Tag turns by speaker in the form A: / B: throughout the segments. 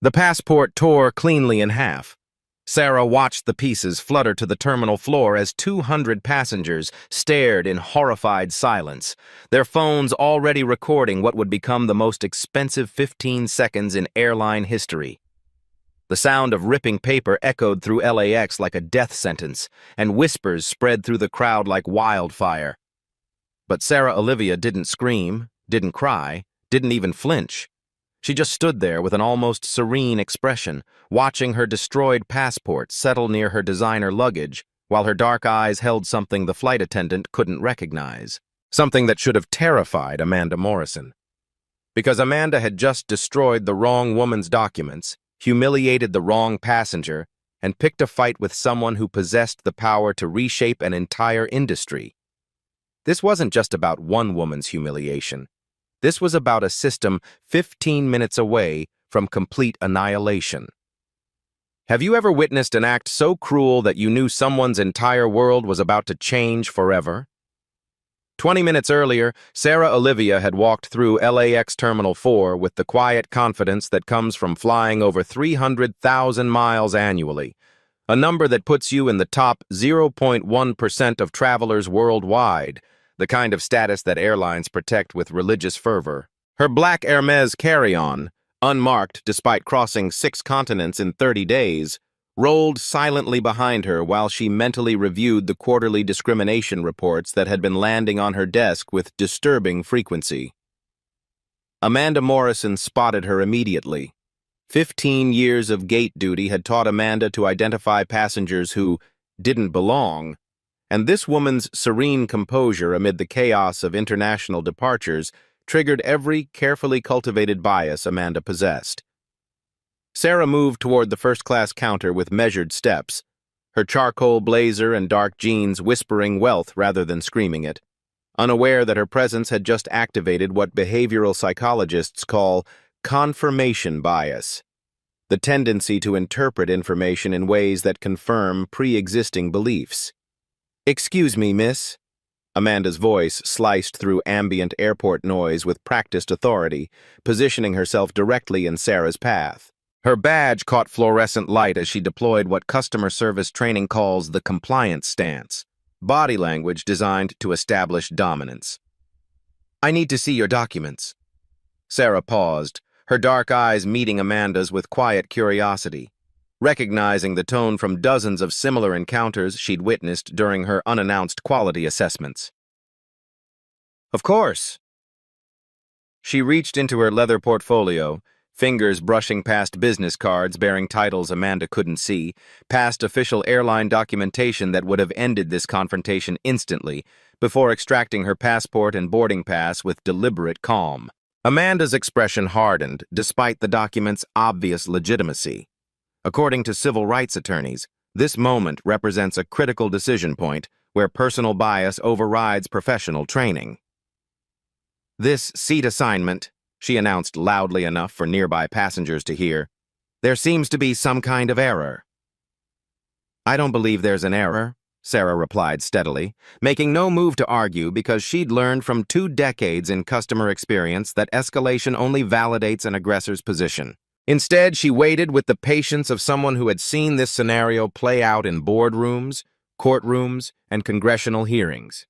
A: The passport tore cleanly in half. Sarah watched the pieces flutter to the terminal floor as 200 passengers stared in horrified silence, their phones already recording what would become the most expensive 15 seconds in airline history. The sound of ripping paper echoed through LAX like a death sentence, and whispers spread through the crowd like wildfire. But Sarah Olivia didn't scream, didn't cry, didn't even flinch. She just stood there with an almost serene expression, watching her destroyed passport settle near her designer luggage, while her dark eyes held something the flight attendant couldn't recognize. Something that should have terrified Amanda Morrison. Because Amanda had just destroyed the wrong woman's documents, humiliated the wrong passenger, and picked a fight with someone who possessed the power to reshape an entire industry. This wasn't just about one woman's humiliation. This was about a system 15 minutes away from complete annihilation. Have you ever witnessed an act so cruel that you knew someone's entire world was about to change forever? 20 minutes earlier, Sarah Olivia had walked through LAX Terminal 4 with the quiet confidence that comes from flying over 300,000 miles annually, a number that puts you in the top 0.1% of travelers worldwide, the kind of status that airlines protect with religious fervor. Her black Hermes carry-on, unmarked despite crossing 6 continents in 30 days, rolled silently behind her while she mentally reviewed the quarterly discrimination reports that had been landing on her desk with disturbing frequency. Amanda Morrison spotted her immediately. 15 years of gate duty had taught Amanda to identify passengers who didn't belong, and this woman's serene composure amid the chaos of international departures triggered every carefully cultivated bias Amanda possessed. Sarah moved toward the first-class counter with measured steps, her charcoal blazer and dark jeans whispering wealth rather than screaming it, unaware that her presence had just activated what behavioral psychologists call confirmation bias, the tendency to interpret information in ways that confirm pre-existing beliefs. "Excuse me, miss." Amanda's voice sliced through ambient airport noise with practiced authority, positioning herself directly in Sarah's path. Her badge caught fluorescent light as she deployed what customer service training calls the compliance stance, body language designed to establish dominance. "I need to see your documents." Sarah paused, her dark eyes meeting Amanda's with quiet curiosity, recognizing the tone from dozens of similar encounters she'd witnessed during her unannounced quality assessments. "Of course." She reached into her leather portfolio, fingers brushing past business cards bearing titles Amanda couldn't see, past official airline documentation that would have ended this confrontation instantly, before extracting her passport and boarding pass with deliberate calm. Amanda's expression hardened, despite the document's obvious legitimacy. According to civil rights attorneys, this moment represents a critical decision point where personal bias overrides professional training. "This seat assignment," she announced loudly enough for nearby passengers to hear, "there seems to be some kind of error." "I don't believe there's an error," Sarah replied steadily, making no move to argue because she'd learned from 2 decades in customer experience that escalation only validates an aggressor's position. Instead, she waited with the patience of someone who had seen this scenario play out in boardrooms, courtrooms, and congressional hearings.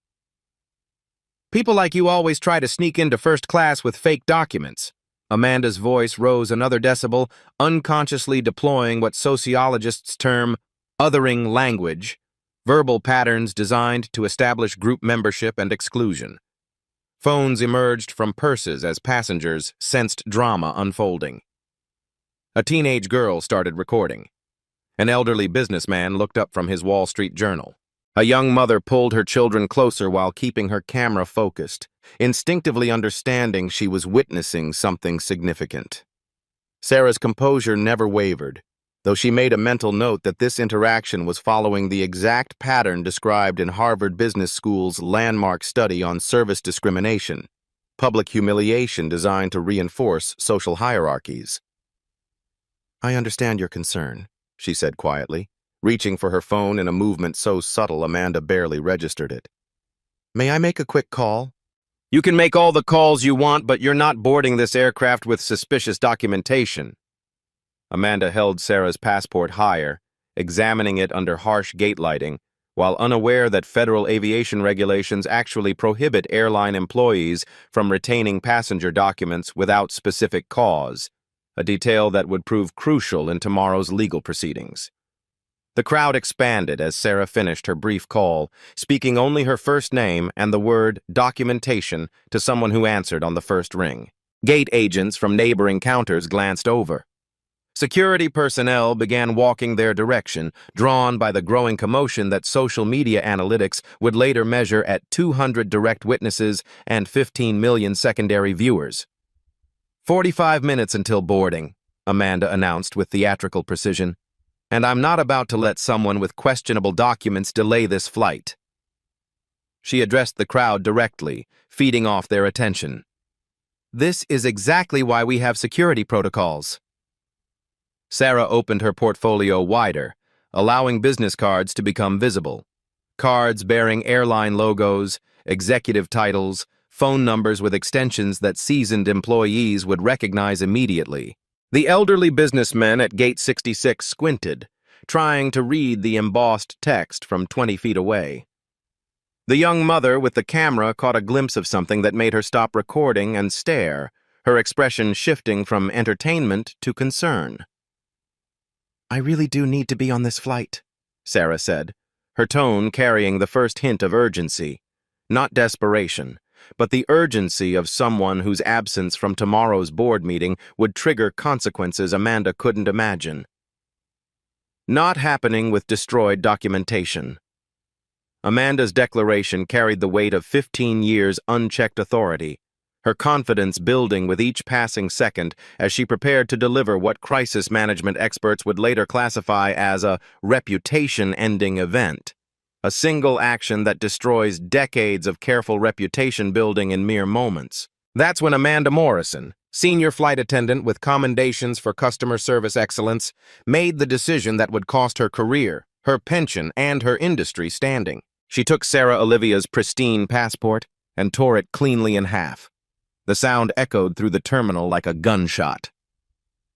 A: "People like you always try to sneak into first class with fake documents." Amanda's voice rose another decibel, unconsciously deploying what sociologists term othering language, verbal patterns designed to establish group membership and exclusion. Phones emerged from purses as passengers sensed drama unfolding. A teenage girl started recording. An elderly businessman looked up from his Wall Street Journal. A young mother pulled her children closer while keeping her camera focused, instinctively understanding she was witnessing something significant. Sarah's composure never wavered, though she made a mental note that this interaction was following the exact pattern described in Harvard Business School's landmark study on service discrimination, public humiliation designed to reinforce social hierarchies. "I understand your concern," she said quietly, reaching for her phone in a movement so subtle Amanda barely registered it. "May I make a quick call?" "You can make all the calls you want, but you're not boarding this aircraft with suspicious documentation." Amanda held Sarah's passport higher, examining it under harsh gate lighting, while unaware that federal aviation regulations actually prohibit airline employees from retaining passenger documents without specific cause, a detail that would prove crucial in tomorrow's legal proceedings. The crowd expanded as Sarah finished her brief call, speaking only her first name and the word documentation to someone who answered on the first ring. Gate agents from neighboring counters glanced over. Security personnel began walking their direction, drawn by the growing commotion that social media analytics would later measure at 200 direct witnesses and 15 million secondary viewers. 45 minutes until boarding, Amanda announced with theatrical precision. And I'm not about to let someone with questionable documents delay this flight. She addressed the crowd directly, feeding off their attention. This is exactly why we have security protocols. Sarah opened her portfolio wider, allowing business cards to become visible. Cards bearing airline logos, executive titles, phone numbers with extensions that seasoned employees would recognize immediately. The elderly businessman at Gate 66 squinted, trying to read the embossed text from 20 feet away. The young mother with the camera caught a glimpse of something that made her stop recording and stare, her expression shifting from entertainment to concern. "I really do need to be on this flight," Sarah said, her tone carrying the first hint of urgency, not desperation, but the urgency of someone whose absence from tomorrow's board meeting would trigger consequences Amanda couldn't imagine. Not happening with destroyed documentation. Amanda's declaration carried the weight of 15 years' unchecked authority, her confidence building with each passing second as she prepared to deliver what crisis management experts would later classify as a reputation-ending event. A single action that destroys decades of careful reputation building in mere moments. That's when Amanda Morrison, senior flight attendant with commendations for customer service excellence, made the decision that would cost her career, her pension, and her industry standing. She took Sarah Olivia's pristine passport and tore it cleanly in half. The sound echoed through the terminal like a gunshot.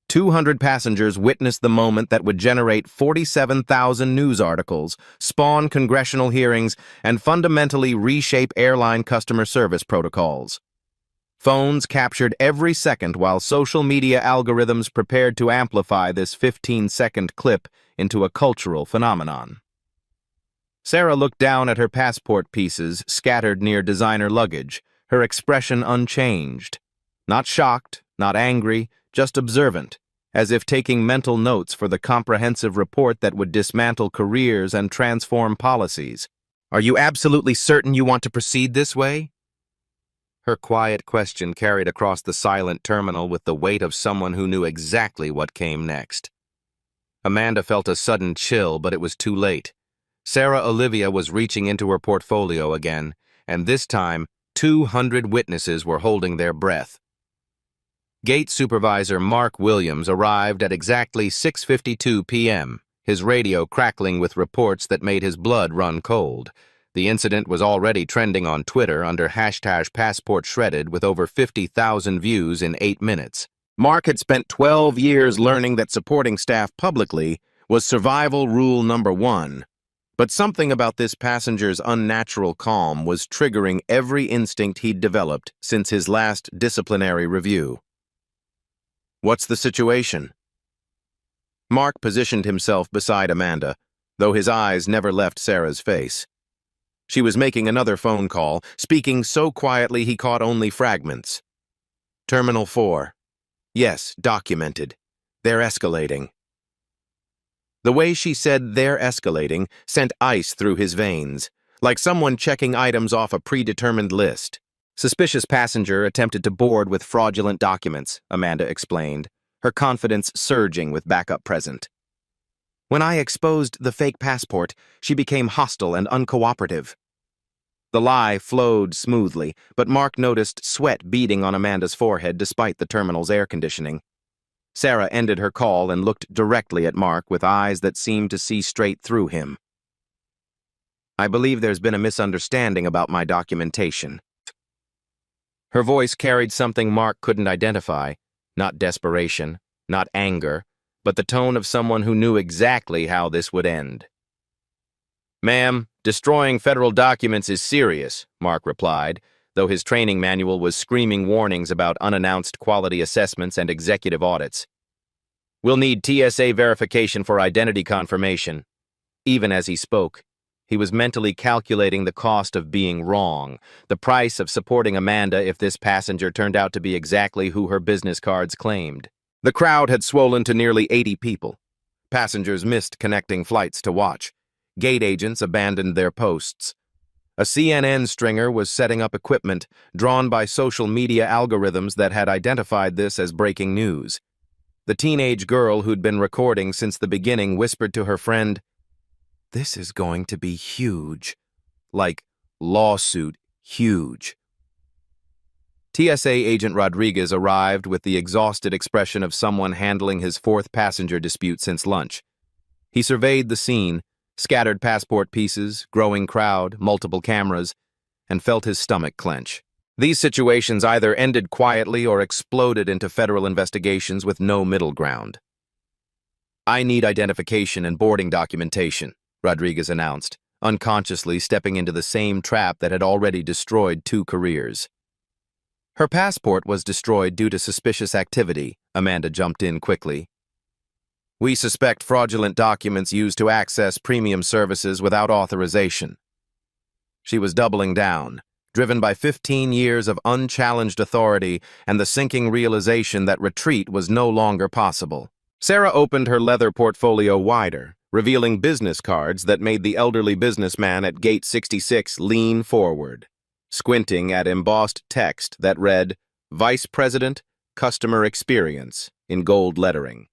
A: 200 passengers witnessed the moment that would generate 47,000 news articles, spawn congressional hearings, and fundamentally reshape airline customer service protocols. Phones captured every second while social media algorithms prepared to amplify this 15-second clip into a cultural phenomenon. Sarah looked down at her passport pieces scattered near designer luggage, her expression unchanged. Not shocked, not angry, just observant, as if taking mental notes for the comprehensive report that would dismantle careers and transform policies. "Are you absolutely certain you want to proceed this way?" Her quiet question carried across the silent terminal with the weight of someone who knew exactly what came next. Amanda felt a sudden chill, but it was too late. Sarah Olivia was reaching into her portfolio again, and this time, 200 witnesses were holding their breath. Gate Supervisor Mark Williams arrived at exactly 6:52 p.m., his radio crackling with reports that made his blood run cold. The incident was already trending on Twitter under #PassportShredded with over 50,000 views in 8 minutes. Mark had spent 12 years learning that supporting staff publicly was survival rule number 1. But something about this passenger's unnatural calm was triggering every instinct he'd developed since his last disciplinary review. "What's the situation?" Mark positioned himself beside Amanda, though his eyes never left Sarah's face. She was making another phone call, speaking so quietly he caught only fragments. "Terminal 4. Yes, documented. They're escalating." The way she said "they're escalating" sent ice through his veins, like someone checking items off a predetermined list. "Suspicious passenger attempted to board with fraudulent documents," Amanda explained, her confidence surging with backup present. "When I exposed the fake passport, she became hostile and uncooperative." The lie flowed smoothly, but Mark noticed sweat beading on Amanda's forehead despite the terminal's air conditioning. Sarah ended her call and looked directly at Mark with eyes that seemed to see straight through him. "I believe there's been a misunderstanding about my documentation." Her voice carried something Mark couldn't identify, not desperation, not anger, but the tone of someone who knew exactly how this would end. "Ma'am, destroying federal documents is serious," Mark replied, though his training manual was screaming warnings about unannounced quality assessments and executive audits. "We'll need TSA verification for identity confirmation." Even as he spoke, he was mentally calculating the cost of being wrong, the price of supporting Amanda if this passenger turned out to be exactly who her business cards claimed. The crowd had swollen to nearly 80 people. Passengers missed connecting flights to watch. Gate agents abandoned their posts. A CNN stringer was setting up equipment drawn by social media algorithms that had identified this as breaking news. The teenage girl who'd been recording since the beginning whispered to her friend, "This is going to be huge. Like, lawsuit huge." TSA agent Rodriguez arrived with the exhausted expression of someone handling his fourth passenger dispute since lunch. He surveyed the scene, scattered passport pieces, growing crowd, multiple cameras, and felt his stomach clench. These situations either ended quietly or exploded into federal investigations with no middle ground. "I need identification and boarding documentation," Rodriguez announced, unconsciously stepping into the same trap that had already destroyed 2 careers. "Her passport was destroyed due to suspicious activity," Amanda jumped in quickly. "We suspect fraudulent documents used to access premium services without authorization." She was doubling down, driven by 15 years of unchallenged authority and the sinking realization that retreat was no longer possible. Sarah opened her leather portfolio wider, revealing business cards that made the elderly businessman at Gate 66 lean forward, squinting at embossed text that read, "Vice President, Customer Experience," in gold lettering.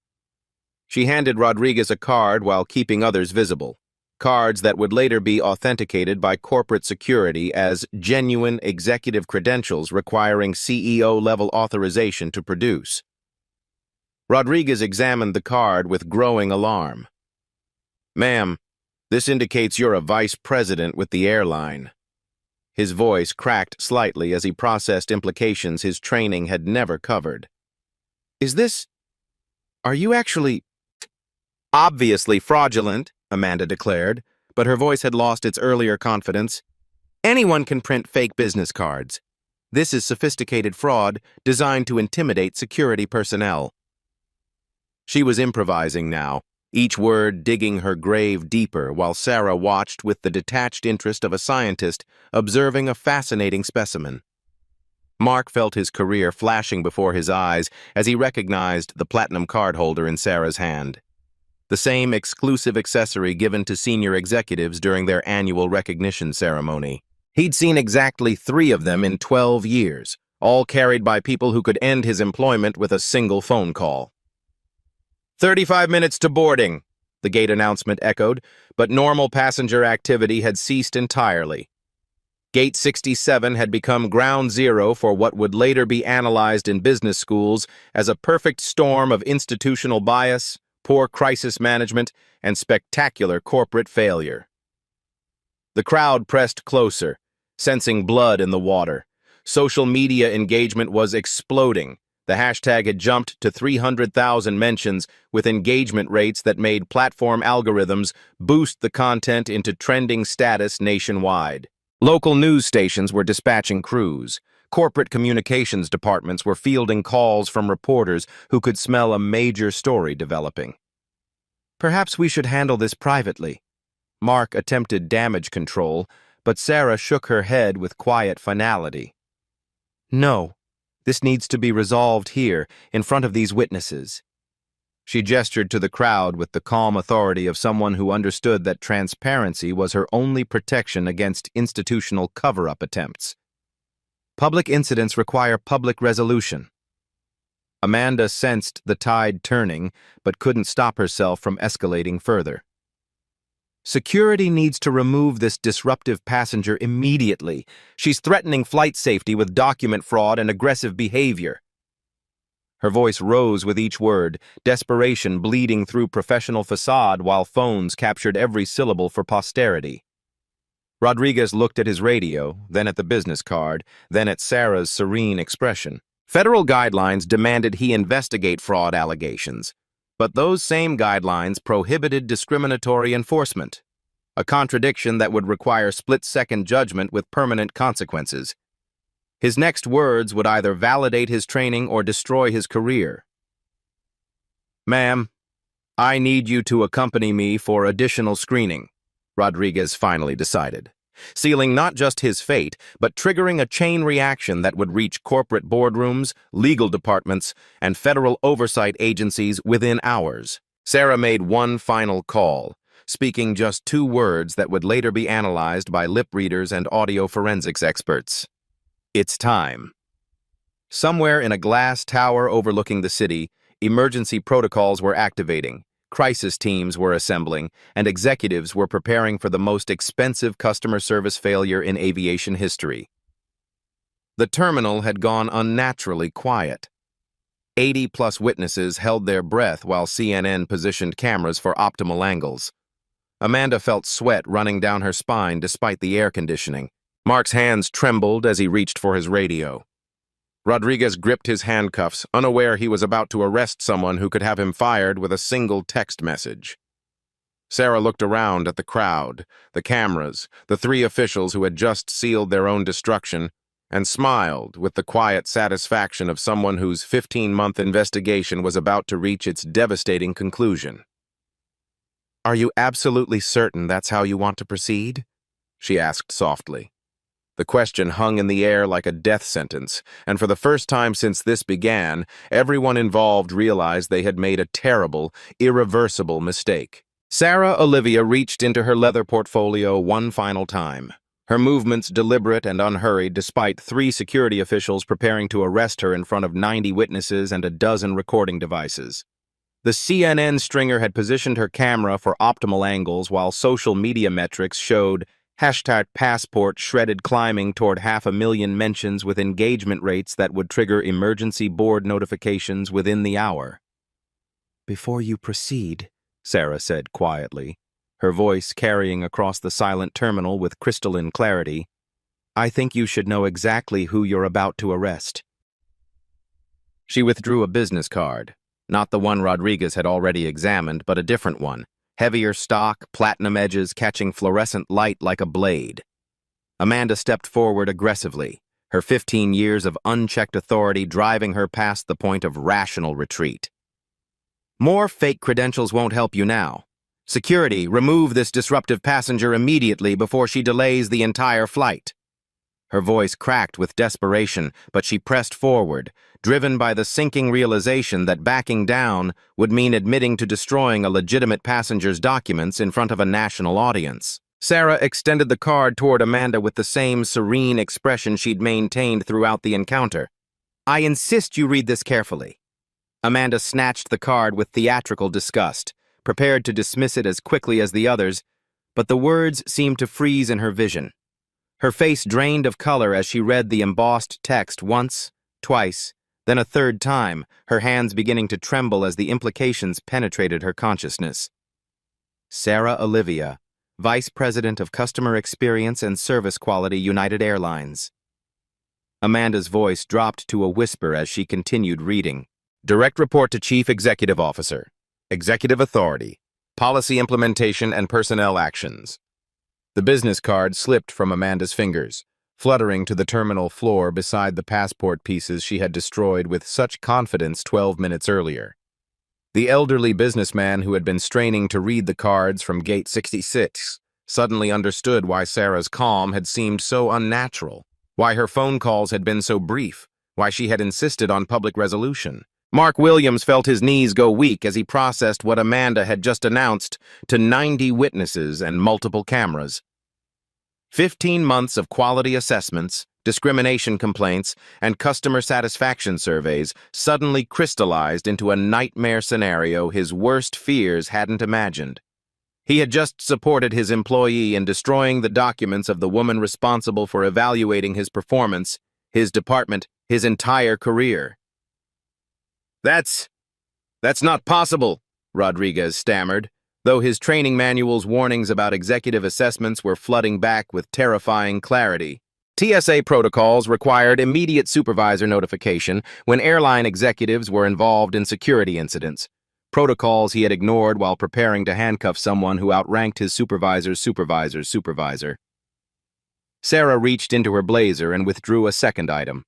A: She handed Rodriguez a card while keeping others visible, cards that would later be authenticated by corporate security as genuine executive credentials requiring CEO-level authorization to produce. Rodriguez examined the card with growing alarm. "Ma'am, this indicates you're a vice president with the airline." His voice cracked slightly as he processed implications his training had never covered. Are you actually—" "Obviously fraudulent," Amanda declared, but her voice had lost its earlier confidence. "Anyone can print fake business cards. This is sophisticated fraud designed to intimidate security personnel." She was improvising now, each word digging her grave deeper while Sarah watched with the detached interest of a scientist observing a fascinating specimen. Mark felt his career flashing before his eyes as he recognized the platinum card holder in Sarah's hand. The same exclusive accessory given to senior executives during their annual recognition ceremony. He'd seen exactly 3 of them in 12 years, all carried by people who could end his employment with a single phone call. 35 minutes to boarding," the gate announcement echoed, but normal passenger activity had ceased entirely. Gate 67 had become ground zero for what would later be analyzed in business schools as a perfect storm of institutional bias, poor crisis management, and spectacular corporate failure. The crowd pressed closer, sensing blood in the water. Social media engagement was exploding. The hashtag had jumped to 300,000 mentions, with engagement rates that made platform algorithms boost the content into trending status nationwide. Local news stations were dispatching crews. Corporate communications departments were fielding calls from reporters who could smell a major story developing. "Perhaps we should handle this privately." Mark attempted damage control, but Sarah shook her head with quiet finality. "No, this needs to be resolved here, in front of these witnesses." She gestured to the crowd with the calm authority of someone who understood that transparency was her only protection against institutional cover-up attempts. "Public incidents require public resolution." Amanda sensed the tide turning, but couldn't stop herself from escalating further. "Security needs to remove this disruptive passenger immediately. She's threatening flight safety with document fraud and aggressive behavior." Her voice rose with each word, desperation bleeding through professional facade while phones captured every syllable for posterity. Rodriguez looked at his radio, then at the business card, then at Sarah's serene expression. Federal guidelines demanded he investigate fraud allegations, But those same guidelines prohibited discriminatory enforcement, a contradiction that would require split-second judgment with permanent consequences. His next words would either validate his training or destroy his career. "Ma'am, I need you to accompany me for additional screening," Rodriguez finally decided, sealing not just his fate, but triggering a chain reaction that would reach corporate boardrooms, legal departments, and federal oversight agencies within hours. Sarah made one final call, speaking just 2 words that would later be analyzed by lip readers and audio forensics experts. "It's time." Somewhere in a glass tower overlooking the city, emergency protocols were activating, crisis teams were assembling, and executives were preparing for the most expensive customer service failure in aviation history. The terminal had gone unnaturally quiet. 80-plus witnesses held their breath while CNN positioned cameras for optimal angles. Amanda felt sweat running down her spine despite the air conditioning. Mark's hands trembled as he reached for his radio. Rodriguez gripped his handcuffs, unaware he was about to arrest someone who could have him fired with a single text message. Sarah looked around at the crowd, the cameras, the 3 officials who had just sealed their own destruction, and smiled with the quiet satisfaction of someone whose 15-month investigation was about to reach its devastating conclusion. "Are you absolutely certain that's how you want to proceed?" she asked softly. The question hung in the air like a death sentence, and for the first time since this began, everyone involved realized they had made a terrible, irreversible mistake. Sarah Olivia reached into her leather portfolio one final time, her movements deliberate and unhurried despite 3 security officials preparing to arrest her in front of 90 witnesses and a dozen recording devices. The CNN stringer had positioned her camera for optimal angles while social media metrics showed #passport shredded climbing toward 500,000 mentions with engagement rates that would trigger emergency board notifications within the hour. "Before you proceed," Sarah said quietly, her voice carrying across the silent terminal with crystalline clarity, "I think you should know exactly who you're about to arrest." She withdrew a business card, not the one Rodriguez had already examined, but a different one. Heavier stock, platinum edges catching fluorescent light like a blade. Amanda stepped forward aggressively, her 15 years of unchecked authority driving her past the point of rational retreat. "More fake credentials won't help you now. Security, remove this disruptive passenger immediately before she delays the entire flight." Her voice cracked with desperation, but she pressed forward, driven by the sinking realization that backing down would mean admitting to destroying a legitimate passenger's documents in front of a national audience. Sarah extended the card toward Amanda with the same serene expression she'd maintained throughout the encounter. "I insist you read this carefully." Amanda snatched the card with theatrical disgust, prepared to dismiss it as quickly as the others, but the words seemed to freeze in her vision. Her face drained of color as she read the embossed text once, twice, then a 3rd time, her hands beginning to tremble as the implications penetrated her consciousness. Sarah Olivia, Vice President of Customer Experience and Service Quality, United Airlines. Amanda's voice dropped to a whisper as she continued reading. "Direct report to Chief Executive Officer. Executive Authority. Policy Implementation and Personnel Actions." The business card slipped from Amanda's fingers, fluttering to the terminal floor beside the passport pieces she had destroyed with such confidence 12 minutes earlier. The elderly businessman who had been straining to read the cards from Gate 66 suddenly understood why Sarah's calm had seemed so unnatural, why her phone calls had been so brief, why she had insisted on public resolution. Mark Williams felt his knees go weak as he processed what Amanda had just announced to 90 witnesses and multiple cameras. 15 months of quality assessments, discrimination complaints, and customer satisfaction surveys suddenly crystallized into a nightmare scenario his worst fears hadn't imagined. He had just supported his employee in destroying the documents of the woman responsible for evaluating his performance, his department, his entire career. That's not possible," Rodriguez stammered, though his training manual's warnings about executive assessments were flooding back with terrifying clarity. TSA protocols required immediate supervisor notification when airline executives were involved in security incidents. protocols he had ignored while preparing to handcuff someone who outranked his supervisor's supervisor's supervisor. Sarah reached into her blazer and withdrew a second item,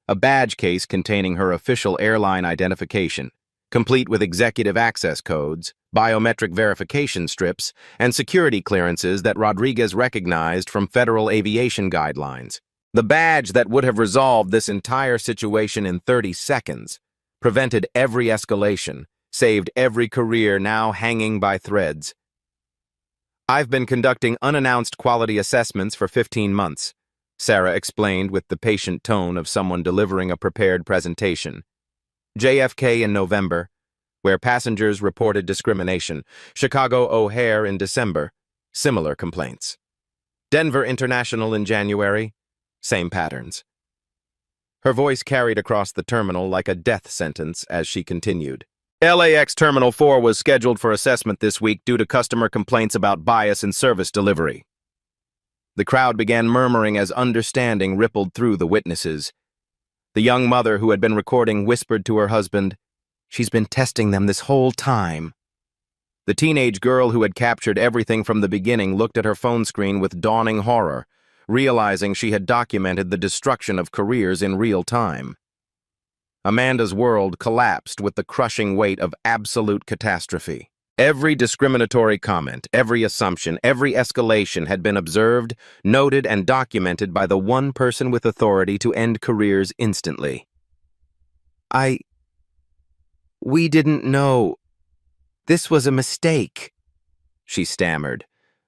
A: a badge case containing her official airline identification, complete with executive access codes, biometric verification strips, and security clearances that Rodriguez recognized from federal aviation guidelines. The badge that would have resolved this entire situation in 30 seconds, prevented every escalation, saved every career now hanging by threads. "I've been conducting unannounced quality assessments for 15 months, Sarah explained with the patient tone of someone delivering a prepared presentation. JFK in November, where passengers reported discrimination. Chicago O'Hare in December, similar complaints. Denver International in January, same patterns. Her voice carried across the terminal like a death sentence as she continued. LAX Terminal 4 was scheduled for assessment this week due to customer complaints about bias in service delivery. The crowd began murmuring as understanding rippled through the witnesses. The young mother who had been recording whispered to her husband, "She's been testing them this whole time." The teenage girl who had captured everything from the beginning looked at her phone screen with dawning horror, realizing she had documented the destruction of careers in real time. Amanda's world collapsed with the crushing weight of absolute catastrophe. Every discriminatory comment, every assumption, every escalation had been observed, noted, and documented by the one person with authority to end careers instantly. We didn't know. This was a mistake," she stammered,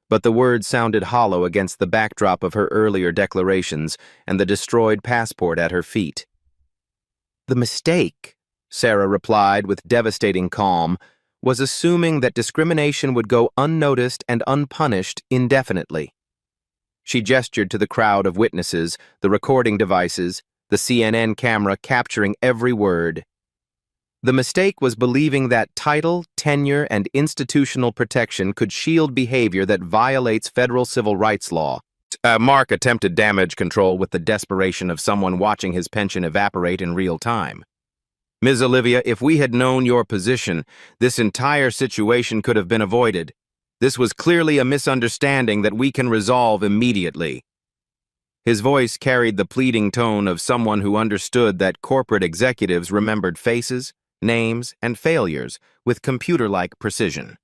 A: but the words sounded hollow against the backdrop of her earlier declarations and the destroyed passport at her feet. "The mistake," Sarah replied with devastating calm, was assuming that discrimination would go unnoticed and unpunished indefinitely. She gestured to the crowd of witnesses, the recording devices, the CNN camera capturing every word. The mistake was believing that title, tenure, and institutional protection could shield behavior that violates federal civil rights law. Mark attempted damage control with the desperation of someone watching his pension evaporate in real time. "Ms. Olivia, if we had known your position, this entire situation could have been avoided. This was clearly a misunderstanding that we can resolve immediately." His voice carried the pleading tone of someone who understood that corporate executives remembered faces, names, and failures with computer-like precision.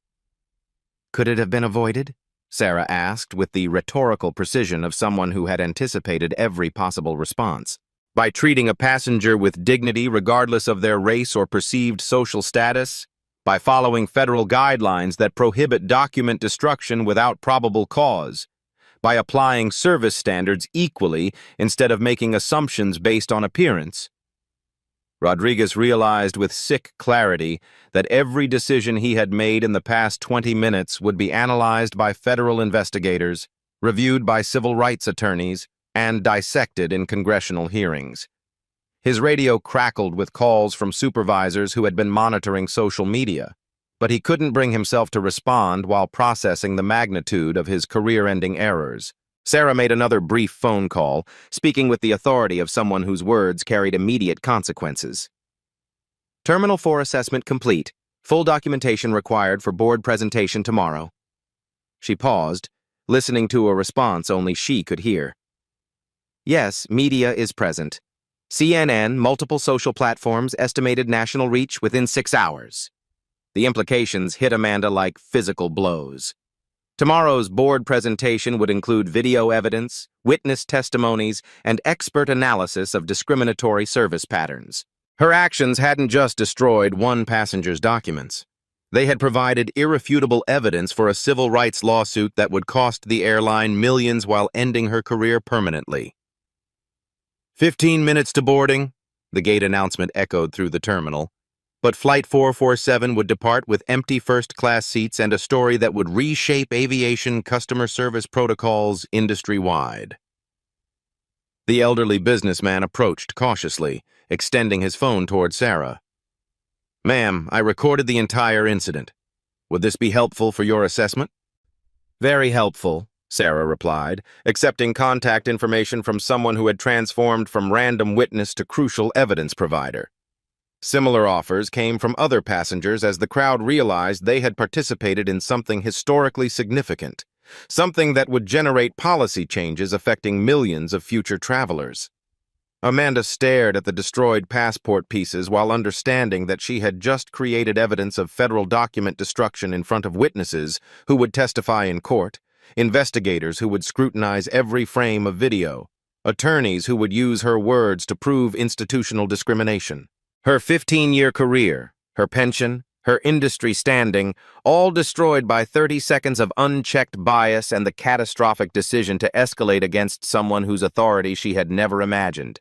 A: "Could it have been avoided?" Sarah asked with the rhetorical precision of someone who had anticipated every possible response. "By treating a passenger with dignity regardless of their race or perceived social status, by following federal guidelines that prohibit document destruction without probable cause, by applying service standards equally instead of making assumptions based on appearance." Rodriguez realized with sick clarity that every decision he had made in the past 20 minutes would be analyzed by federal investigators, reviewed by civil rights attorneys, and dissected in congressional hearings. His radio crackled with calls from supervisors who had been monitoring social media, but he couldn't bring himself to respond while processing the magnitude of his career-ending errors. Sarah made another brief phone call, speaking with the authority of someone whose words carried immediate consequences. "Terminal 4 assessment complete. Full documentation required for board presentation tomorrow." She paused, listening to a response only she could hear. "Yes, media is present. CNN, multiple social platforms, estimated national reach within 6 hours." The implications hit Amanda like physical blows. Tomorrow's board presentation would include video evidence, witness testimonies, and expert analysis of discriminatory service patterns. Her actions hadn't just destroyed one passenger's documents. They had provided irrefutable evidence for a civil rights lawsuit that would cost the airline millions while ending her career permanently. 15 minutes to boarding, the gate announcement echoed through the terminal. But Flight 447 would depart with empty first-class seats and a story that would reshape aviation customer service protocols industry-wide. The elderly businessman approached cautiously, extending his phone toward Sarah. "Ma'am, I recorded the entire incident. Would this be helpful for your assessment?" "Very helpful," Sarah replied, accepting contact information from someone who had transformed from random witness to crucial evidence provider. Similar offers came from other passengers as the crowd realized they had participated in something historically significant, something that would generate policy changes affecting millions of future travelers. Amanda stared at the destroyed passport pieces while understanding that she had just created evidence of federal document destruction in front of witnesses who would testify in court, investigators who would scrutinize every frame of video, attorneys who would use her words to prove institutional discrimination. Her 15-year career, her pension, her industry standing, all destroyed by 30 seconds of unchecked bias and the catastrophic decision to escalate against someone whose authority she had never imagined.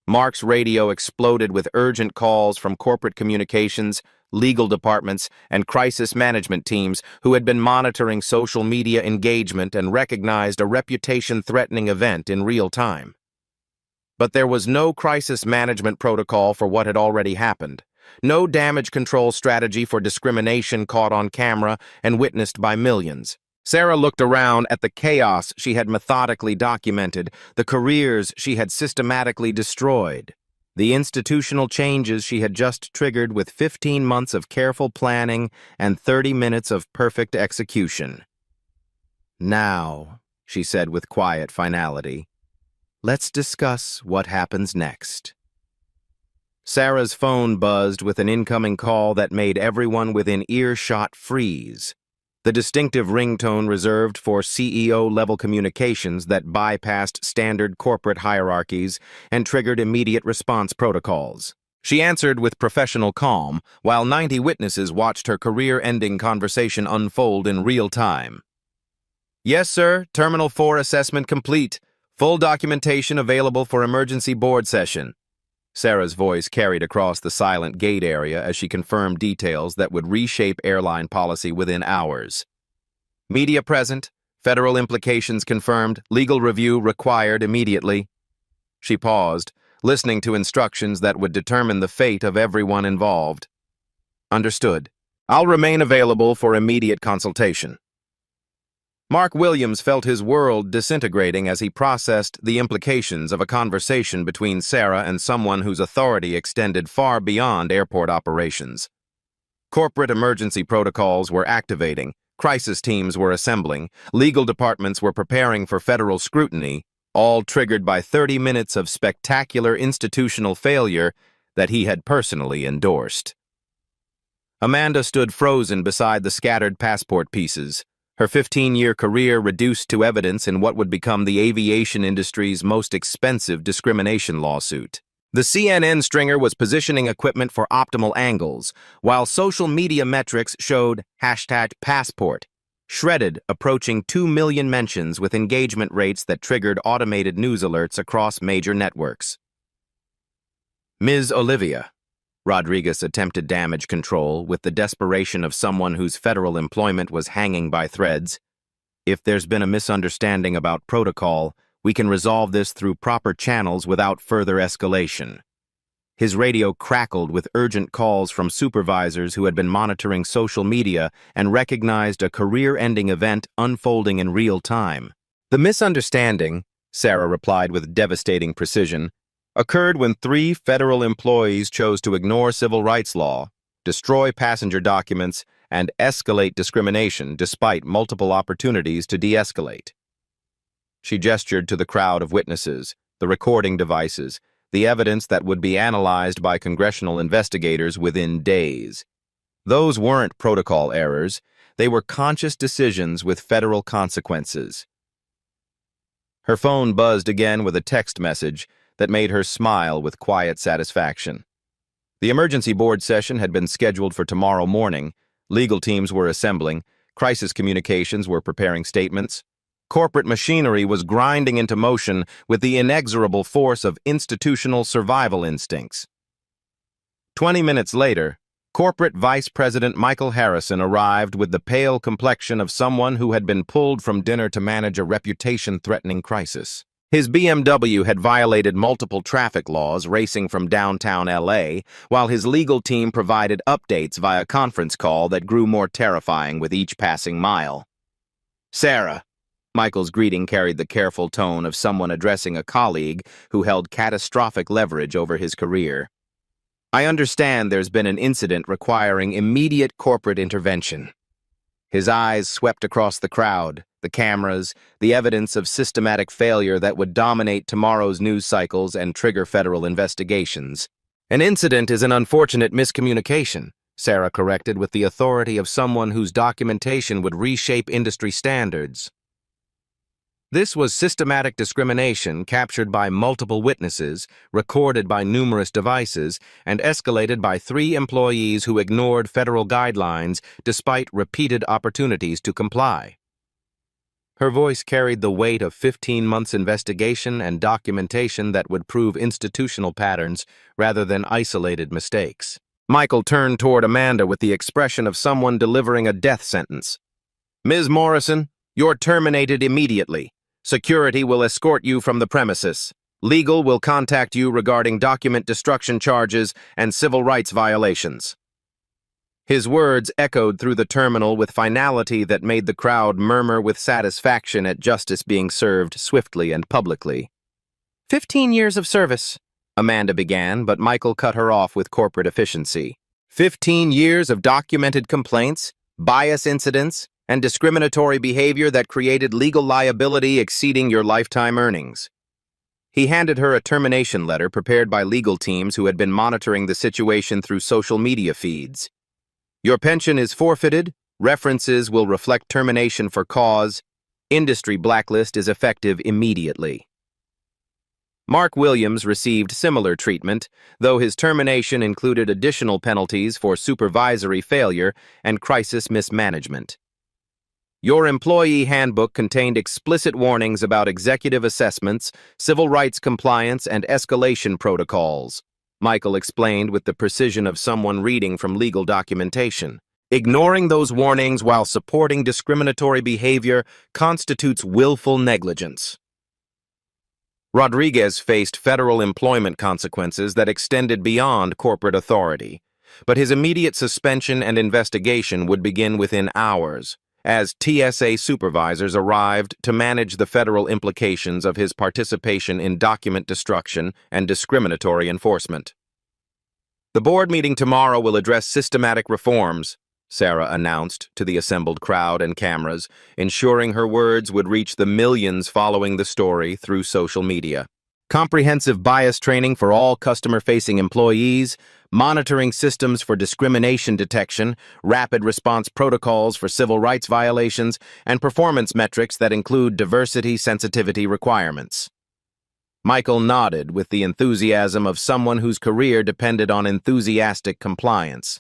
A: Mark's radio exploded with urgent calls from corporate communications, legal departments, and crisis management teams who had been monitoring social media engagement and recognized a reputation-threatening event in real time. But there was no crisis management protocol for what had already happened, no damage control strategy for discrimination caught on camera and witnessed by millions. Sarah looked around at the chaos she had methodically documented, the careers she had systematically destroyed, the institutional changes she had just triggered with 15 months of careful planning and 30 minutes of perfect execution. "Now," she said with quiet finality, "let's discuss what happens next." Sarah's phone buzzed with an incoming call that made everyone within earshot freeze. The distinctive ringtone reserved for CEO-level communications that bypassed standard corporate hierarchies and triggered immediate response protocols. She answered with professional calm, while 90 witnesses watched her career-ending conversation unfold in real time. "Yes, sir. Terminal 4 assessment complete. Full documentation available for emergency board session." Sarah's voice carried across the silent gate area as she confirmed details that would reshape airline policy within hours. "Media present. Federal implications confirmed. Legal review required immediately." She paused, listening to instructions that would determine the fate of everyone involved. "Understood. I'll remain available for immediate consultation." Mark Williams felt his world disintegrating as he processed the implications of a conversation between Sarah and someone whose authority extended far beyond airport operations. Corporate emergency protocols were activating, crisis teams were assembling, legal departments were preparing for federal scrutiny, all triggered by 30 minutes of spectacular institutional failure that he had personally endorsed. Amanda stood frozen beside the scattered passport pieces, her 15-year career reduced to evidence in what would become the aviation industry's most expensive discrimination lawsuit. The CNN stringer was positioning equipment for optimal angles, while social media metrics showed #passport, shredded, approaching 2 million mentions with engagement rates that triggered automated news alerts across major networks. "Ms. Olivia," Rodriguez attempted damage control with the desperation of someone whose federal employment was hanging by threads. "If there's been a misunderstanding about protocol, we can resolve this through proper channels without further escalation." His radio crackled with urgent calls from supervisors who had been monitoring social media and recognized a career-ending event unfolding in real time. "The misunderstanding," Sarah replied with devastating precision, "occurred when 3 federal employees chose to ignore civil rights law, destroy passenger documents, and escalate discrimination despite multiple opportunities to de-escalate." She gestured to the crowd of witnesses, the recording devices, the evidence that would be analyzed by congressional investigators within days. Those weren't protocol errors, they were conscious decisions with federal consequences. Her phone buzzed again with a text message that made her smile with quiet satisfaction. The emergency board session had been scheduled for tomorrow morning. Legal teams were assembling. Crisis communications were preparing statements. Corporate machinery was grinding into motion with the inexorable force of institutional survival instincts. 20 minutes later, Corporate Vice President Michael Harrison arrived with the pale complexion of someone who had been pulled from dinner to manage a reputation-threatening crisis. His BMW had violated multiple traffic laws racing from downtown LA, while his legal team provided updates via conference call that grew more terrifying with each passing mile. "Sarah," Michael's greeting carried the careful tone of someone addressing a colleague who held catastrophic leverage over his career. I understand there's been an incident requiring immediate corporate intervention. His eyes swept across the crowd, the cameras, the evidence of systematic failure that would dominate tomorrow's news cycles and trigger federal investigations. An incident is an unfortunate miscommunication, Sarah corrected with the authority of someone whose documentation would reshape industry standards. This was systematic discrimination captured by multiple witnesses, recorded by numerous devices, and escalated by 3 employees who ignored federal guidelines despite repeated opportunities to comply. Her voice carried the weight of 15 months' investigation and documentation that would prove institutional patterns rather than isolated mistakes. Michael turned toward Amanda with the expression of someone delivering a death sentence. "Ms. Morrison, you're terminated immediately. Security will escort you from the premises. Legal will contact you regarding document destruction charges and civil rights violations." His words echoed through the terminal with finality that made the crowd murmur with satisfaction at justice being served swiftly and publicly. 15 years of service, Amanda began, but Michael cut her off with corporate efficiency. 15 years of documented complaints, bias incidents, and discriminatory behavior that created legal liability exceeding your lifetime earnings. He handed her a termination letter prepared by legal teams who had been monitoring the situation through social media feeds. Your pension is forfeited, references will reflect termination for cause, industry blacklist is effective immediately. Mark Williams received similar treatment, though his termination included additional penalties for supervisory failure and crisis mismanagement. Your employee handbook contained explicit warnings about executive assessments, civil rights compliance, and escalation protocols, Michael explained with the precision of someone reading from legal documentation. Ignoring those warnings while supporting discriminatory behavior constitutes willful negligence. Rodriguez faced federal employment consequences that extended beyond corporate authority, but his immediate suspension and investigation would begin within hours, as TSA supervisors arrived to manage the federal implications of his participation in document destruction and discriminatory enforcement. The board meeting tomorrow will address systematic reforms, Sarah announced to the assembled crowd and cameras, ensuring her words would reach the millions following the story through social media. Comprehensive bias training for all customer-facing employees, monitoring systems for discrimination detection, rapid response protocols for civil rights violations, and performance metrics that include diversity sensitivity requirements. Michael nodded with the enthusiasm of someone whose career depended on enthusiastic compliance.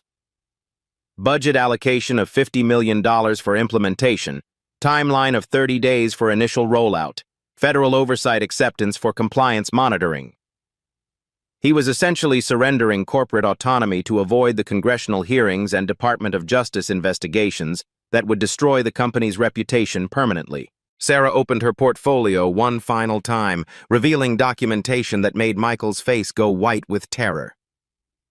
A: Budget allocation of $50 million for implementation, timeline of 30 days for initial rollout, federal oversight acceptance for compliance monitoring. He was essentially surrendering corporate autonomy to avoid the congressional hearings and Department of Justice investigations that would destroy the company's reputation permanently. Sarah opened her portfolio one final time, revealing documentation that made Michael's face go white with terror.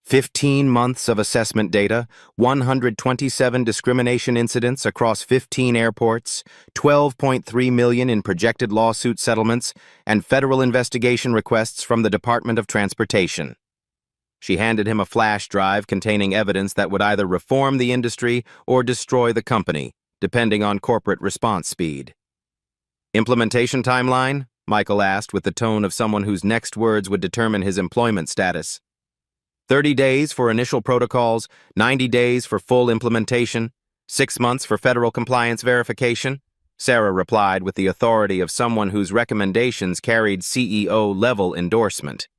A: 15 months of assessment data, 127 discrimination incidents across 15 airports, $12.3 million in projected lawsuit settlements, and federal investigation requests from the Department of Transportation. She handed him a flash drive containing evidence that would either reform the industry or destroy the company, depending on corporate response speed. Implementation timeline? Michael asked with the tone of someone whose next words would determine his employment status. 30 days for initial protocols, 90 days for full implementation, 6 months for federal compliance verification, Sarah replied with the authority of someone whose recommendations carried CEO-level endorsement.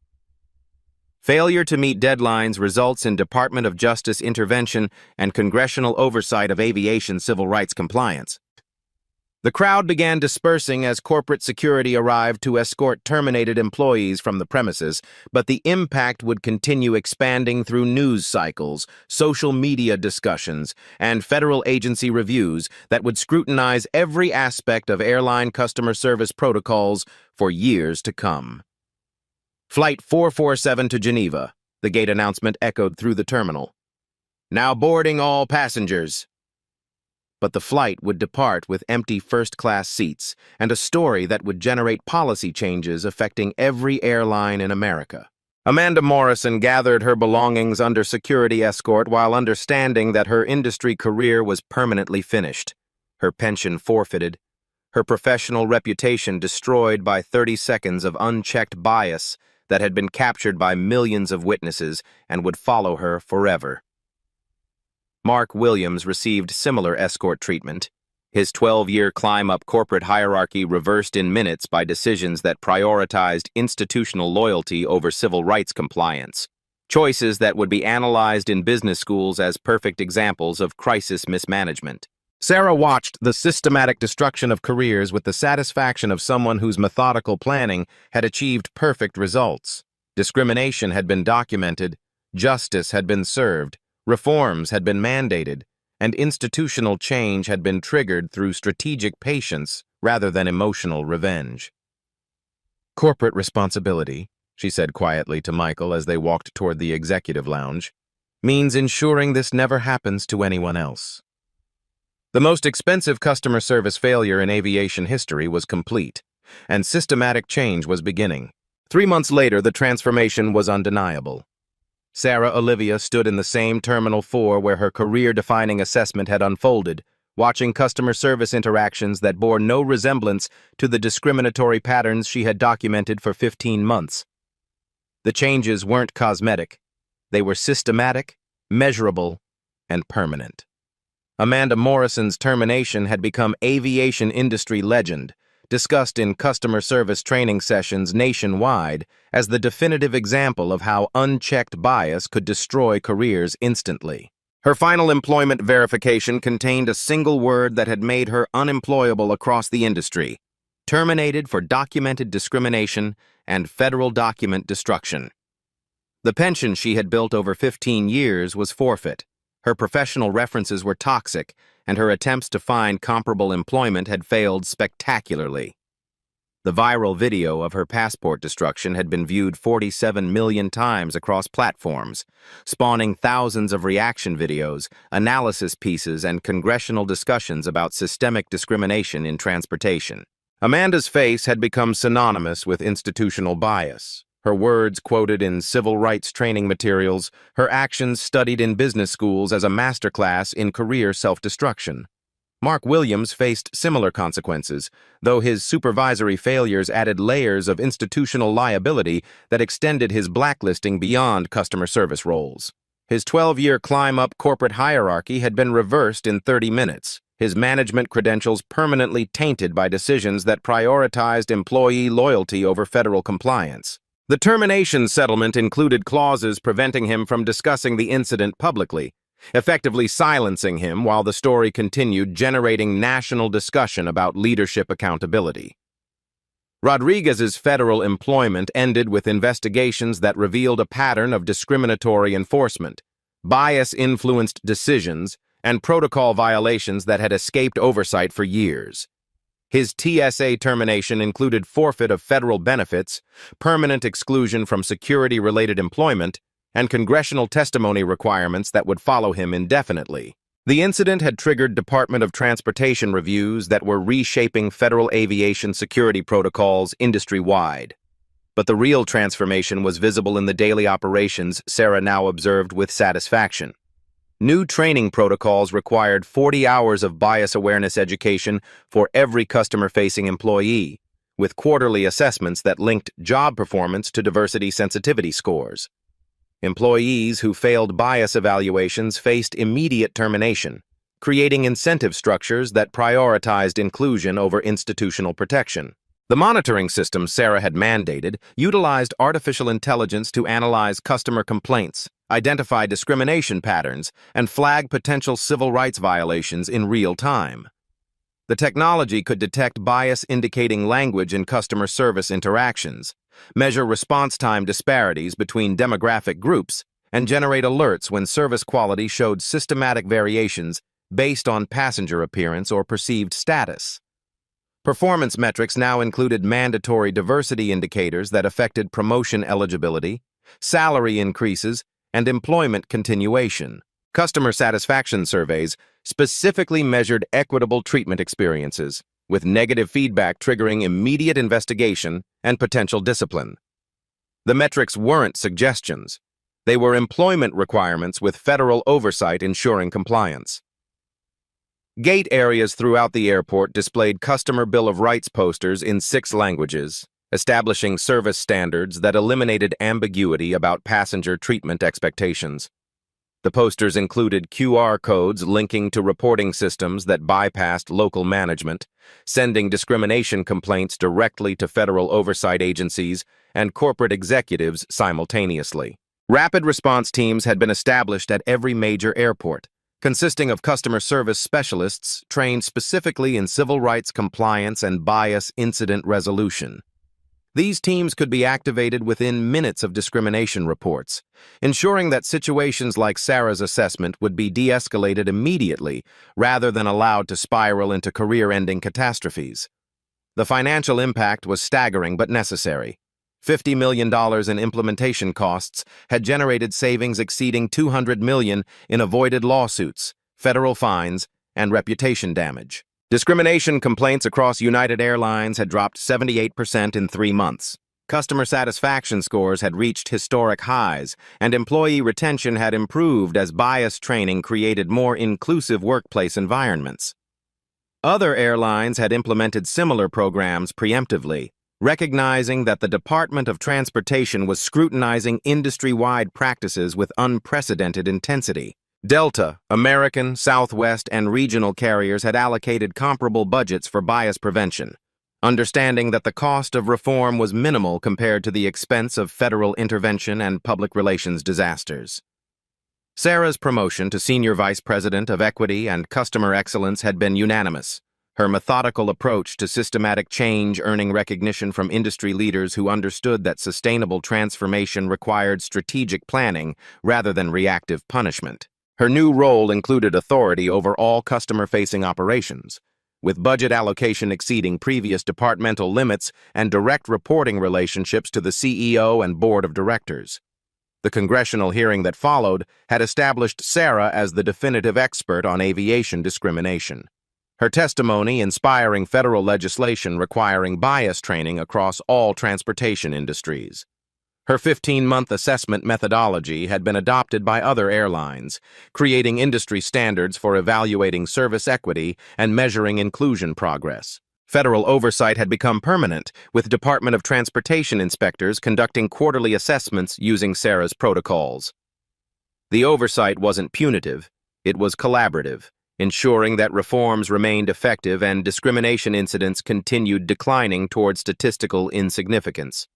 A: Failure to meet deadlines results in Department of Justice intervention and congressional oversight of aviation civil rights compliance. The crowd began dispersing as corporate security arrived to escort terminated employees from the premises, but the impact would continue expanding through news cycles, social media discussions, and federal agency reviews that would scrutinize every aspect of airline customer service protocols for years to come. Flight 447 to Geneva, the gate announcement echoed through the terminal. Now boarding all passengers. But the flight would depart with empty first-class seats and a story that would generate policy changes affecting every airline in America. Amanda Morrison gathered her belongings under security escort while understanding that her industry career was permanently finished, her pension forfeited, her professional reputation destroyed by 30 seconds of unchecked bias that had been captured by millions of witnesses and would follow her forever. Mark Williams received similar escort treatment, his 12-year climb up corporate hierarchy reversed in minutes by decisions that prioritized institutional loyalty over civil rights compliance, choices that would be analyzed in business schools as perfect examples of crisis mismanagement. Sarah watched the systematic destruction of careers with the satisfaction of someone whose methodical planning had achieved perfect results. Discrimination had been documented, justice had been served, reforms had been mandated, and institutional change had been triggered through strategic patience rather than emotional revenge. "Corporate responsibility," she said quietly to Michael as they walked toward the executive lounge, "means ensuring this never happens to anyone else." The most expensive customer service failure in aviation history was complete, and systematic change was beginning. 3 months later, the transformation was undeniable. Sarah Olivia stood in the same Terminal 4 where her career-defining assessment had unfolded, watching customer service interactions that bore no resemblance to the discriminatory patterns she had documented for 15 months. The changes weren't cosmetic. They were systematic, measurable, and permanent. Amanda Morrison's termination had become aviation industry legend, discussed in customer service training sessions nationwide as the definitive example of how unchecked bias could destroy careers instantly. Her final employment verification contained a single word that had made her unemployable across the industry: terminated for documented discrimination and federal document destruction. The pension she had built over 15 years was forfeit. Her professional references were toxic, and her attempts to find comparable employment had failed spectacularly. The viral video of her passport destruction had been viewed 47 million times across platforms, spawning thousands of reaction videos, analysis pieces, and congressional discussions about systemic discrimination in transportation. Amanda's face had become synonymous with institutional bias. Her words quoted in civil rights training materials, her actions studied in business schools as a masterclass in career self-destruction. Mark Williams faced similar consequences, though his supervisory failures added layers of institutional liability that extended his blacklisting beyond customer service roles. His 12-year climb up corporate hierarchy had been reversed in 30 minutes, his management credentials permanently tainted by decisions that prioritized employee loyalty over federal compliance. The termination settlement included clauses preventing him from discussing the incident publicly, effectively silencing him while the story continued, generating national discussion about leadership accountability. Rodriguez's federal employment ended with investigations that revealed a pattern of discriminatory enforcement, bias-influenced decisions, and protocol violations that had escaped oversight for years. His TSA termination included forfeit of federal benefits, permanent exclusion from security-related employment, and congressional testimony requirements that would follow him indefinitely. The incident had triggered Department of Transportation reviews that were reshaping federal aviation security protocols industry-wide. But the real transformation was visible in the daily operations Sarah now observed with satisfaction. New training protocols required 40 hours of bias awareness education for every customer-facing employee, with quarterly assessments that linked job performance to diversity sensitivity scores. Employees who failed bias evaluations faced immediate termination, creating incentive structures that prioritized inclusion over institutional protection. The monitoring system Sarah had mandated utilized artificial intelligence to analyze customer complaints, identify discrimination patterns, and flag potential civil rights violations in real time. The technology could detect bias-indicating language in customer service interactions, measure response time disparities between demographic groups, and generate alerts when service quality showed systematic variations based on passenger appearance or perceived status. Performance metrics now included mandatory diversity indicators that affected promotion eligibility, salary increases, and employment continuation. Customer satisfaction surveys specifically measured equitable treatment experiences, with negative feedback triggering immediate investigation and potential discipline. The metrics weren't suggestions. They were employment requirements with federal oversight ensuring compliance. Gate areas throughout the airport displayed customer Bill of Rights posters in 6 languages, establishing service standards that eliminated ambiguity about passenger treatment expectations. The posters included QR codes linking to reporting systems that bypassed local management, sending discrimination complaints directly to federal oversight agencies and corporate executives simultaneously. Rapid response teams had been established at every major airport, consisting of customer service specialists trained specifically in civil rights compliance and bias incident resolution. These teams could be activated within minutes of discrimination reports, ensuring that situations like Sarah's assessment would be de-escalated immediately rather than allowed to spiral into career-ending catastrophes. The financial impact was staggering but necessary. $50 million in implementation costs had generated savings exceeding $200 million in avoided lawsuits, federal fines, and reputation damage. Discrimination complaints across United Airlines had dropped 78% in 3 months. Customer satisfaction scores had reached historic highs, and employee retention had improved as bias training created more inclusive workplace environments. Other airlines had implemented similar programs preemptively, recognizing that the Department of Transportation was scrutinizing industry-wide practices with unprecedented intensity. Delta, American, Southwest, and regional carriers had allocated comparable budgets for bias prevention, understanding that the cost of reform was minimal compared to the expense of federal intervention and public relations disasters. Sarah's promotion to Senior Vice President of Equity and Customer Excellence had been unanimous, her methodical approach to systematic change earning recognition from industry leaders who understood that sustainable transformation required strategic planning rather than reactive punishment. Her new role included authority over all customer-facing operations, with budget allocation exceeding previous departmental limits and direct reporting relationships to the CEO and board of directors. The congressional hearing that followed had established Sarah as the definitive expert on aviation discrimination. Her testimony inspiring federal legislation requiring bias training across all transportation industries. Her 15-month assessment methodology had been adopted by other airlines, creating industry standards for evaluating service equity and measuring inclusion progress. Federal oversight had become permanent, with Department of Transportation inspectors conducting quarterly assessments using Sarah's protocols. The oversight wasn't punitive, it was collaborative, ensuring that reforms remained effective and discrimination incidents continued declining toward statistical insignificance.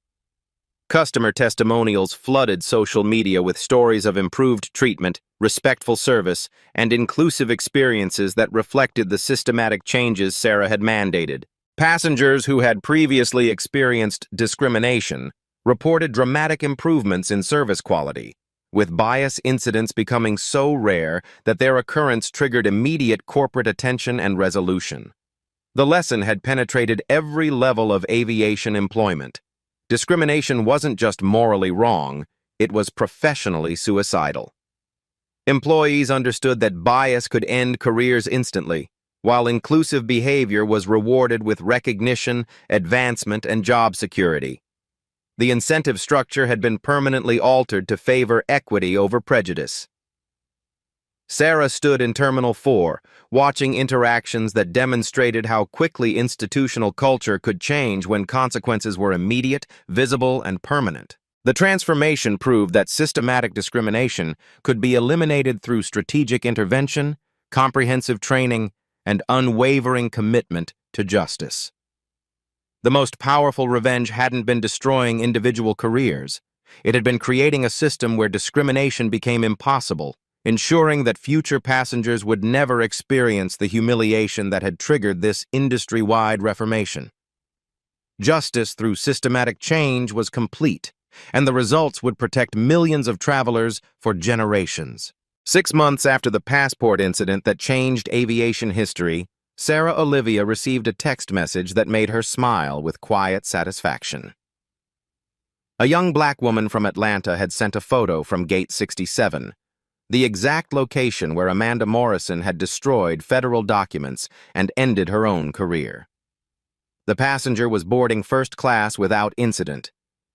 A: Customer testimonials flooded social media with stories of improved treatment, respectful service, and inclusive experiences that reflected the systematic changes Sarah had mandated. Passengers who had previously experienced discrimination reported dramatic improvements in service quality, with bias incidents becoming so rare that their occurrence triggered immediate corporate attention and resolution. The lesson had penetrated every level of aviation employment. Discrimination wasn't just morally wrong, it was professionally suicidal. Employees understood that bias could end careers instantly, while inclusive behavior was rewarded with recognition, advancement, and job security. The incentive structure had been permanently altered to favor equity over prejudice. Sarah stood in Terminal 4, watching interactions that demonstrated how quickly institutional culture could change when consequences were immediate, visible, and permanent. The transformation proved that systematic discrimination could be eliminated through strategic intervention, comprehensive training, and unwavering commitment to justice. The most powerful revenge hadn't been destroying individual careers. It had been creating a system where discrimination became impossible, ensuring that future passengers would never experience the humiliation that had triggered this industry-wide reformation. Justice through systematic change was complete, and the results would protect millions of travelers for generations. 6 months after the passport incident that changed aviation history, Sarah Olivia received a text message that made her smile with quiet satisfaction. A young black woman from Atlanta had sent a photo from Gate 67, the exact location where Amanda Morrison had destroyed federal documents and ended her own career. The passenger was boarding first class without incident,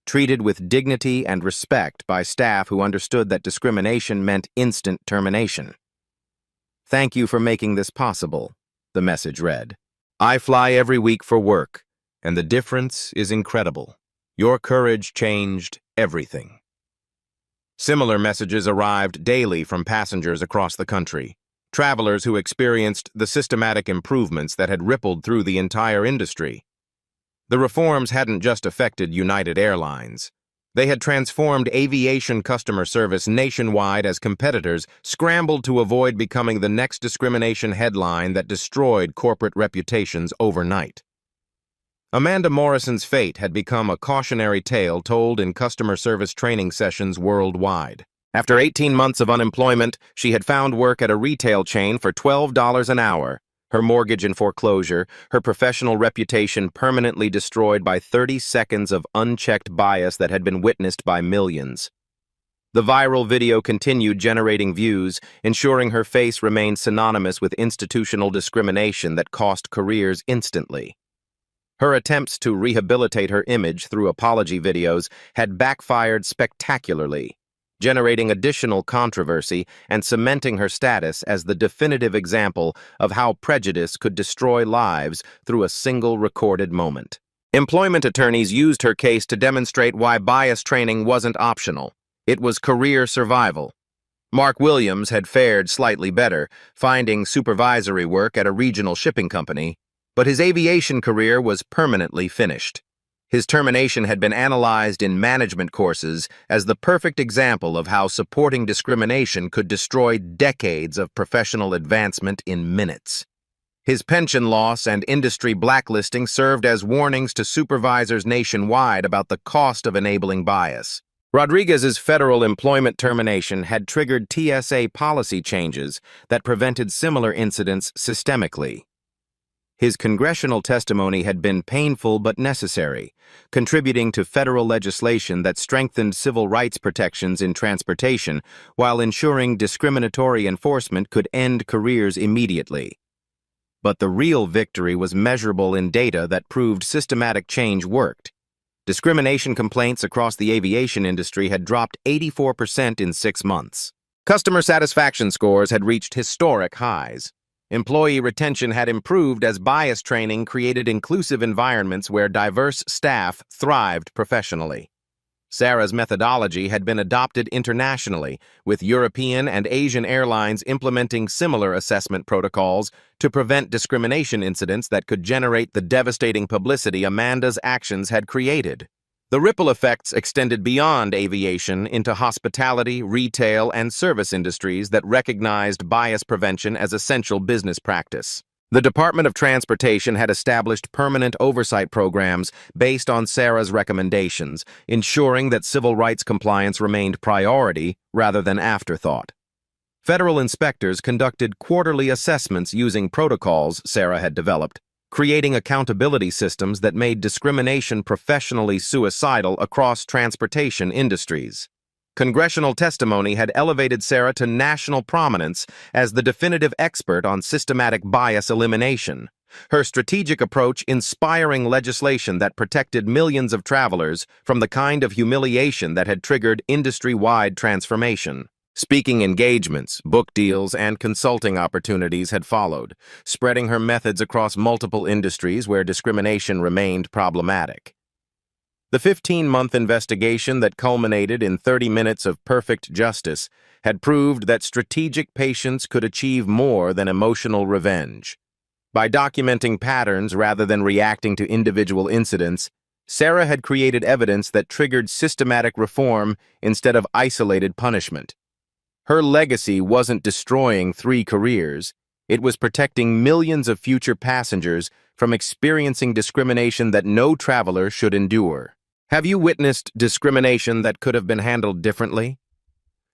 A: treated with dignity and respect by staff who understood that discrimination meant instant termination. "Thank you for making this possible," the message read. "I fly every week for work, and the difference is incredible. Your courage changed everything." Similar messages arrived daily from passengers across the country, travelers who experienced the systematic improvements that had rippled through the entire industry. The reforms hadn't just affected United Airlines. They had transformed aviation customer service nationwide as competitors scrambled to avoid becoming the next discrimination headline that destroyed corporate reputations overnight. Amanda Morrison's fate had become a cautionary tale told in customer service training sessions worldwide. After 18 months of unemployment, she had found work at a retail chain for $12 an hour. Her mortgage in foreclosure, her professional reputation permanently destroyed by 30 seconds of unchecked bias that had been witnessed by millions. The viral video continued generating views, ensuring her face remained synonymous with institutional discrimination that cost careers instantly. Her attempts to rehabilitate her image through apology videos had backfired spectacularly, generating additional controversy and cementing her status as the definitive example of how prejudice could destroy lives through a single recorded moment. Employment attorneys used her case to demonstrate why bias training wasn't optional. It was career survival. Mark Williams had fared slightly better, finding supervisory work at a regional shipping company, but his aviation career was permanently finished. His termination had been analyzed in management courses as the perfect example of how supporting discrimination could destroy decades of professional advancement in minutes. His pension loss and industry blacklisting served as warnings to supervisors nationwide about the cost of enabling bias. Rodriguez's federal employment termination had triggered TSA policy changes that prevented similar incidents systemically. His congressional testimony had been painful but necessary, contributing to federal legislation that strengthened civil rights protections in transportation while ensuring discriminatory enforcement could end careers immediately. But the real victory was measurable in data that proved systematic change worked. Discrimination complaints across the aviation industry had dropped 84% in 6 months. Customer satisfaction scores had reached historic highs. Employee retention had improved as bias training created inclusive environments where diverse staff thrived professionally. Sarah's methodology had been adopted internationally, with European and Asian airlines implementing similar assessment protocols to prevent discrimination incidents that could generate the devastating publicity Amanda's actions had created. The ripple effects extended beyond aviation into hospitality, retail, and service industries that recognized bias prevention as essential business practice. The Department of Transportation had established permanent oversight programs based on Sarah's recommendations, ensuring that civil rights compliance remained priority rather than afterthought. Federal inspectors conducted quarterly assessments using protocols Sarah had developed, creating accountability systems that made discrimination professionally suicidal across transportation industries. Congressional testimony had elevated Sarah to national prominence as the definitive expert on systematic bias elimination, her strategic approach inspiring legislation that protected millions of travelers from the kind of humiliation that had triggered industry-wide transformation. Speaking engagements, book deals, and consulting opportunities had followed, spreading her methods across multiple industries where discrimination remained problematic. The 15-month investigation that culminated in 30 minutes of perfect justice had proved that strategic patience could achieve more than emotional revenge. By documenting patterns rather than reacting to individual incidents, Sarah had created evidence that triggered systematic reform instead of isolated punishment. Her legacy wasn't destroying 3 careers, it was protecting millions of future passengers from experiencing discrimination that no traveler should endure. Have you witnessed discrimination that could have been handled differently?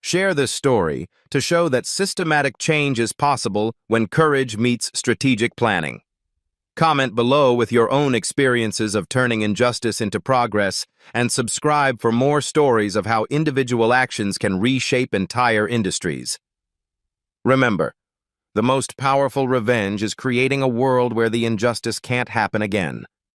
A: Share this story to show that systematic change is possible when courage meets strategic planning. Comment below with your own experiences of turning injustice into progress, and subscribe for more stories of how individual actions can reshape entire industries. Remember, the most powerful revenge is creating a world where the injustice can't happen again.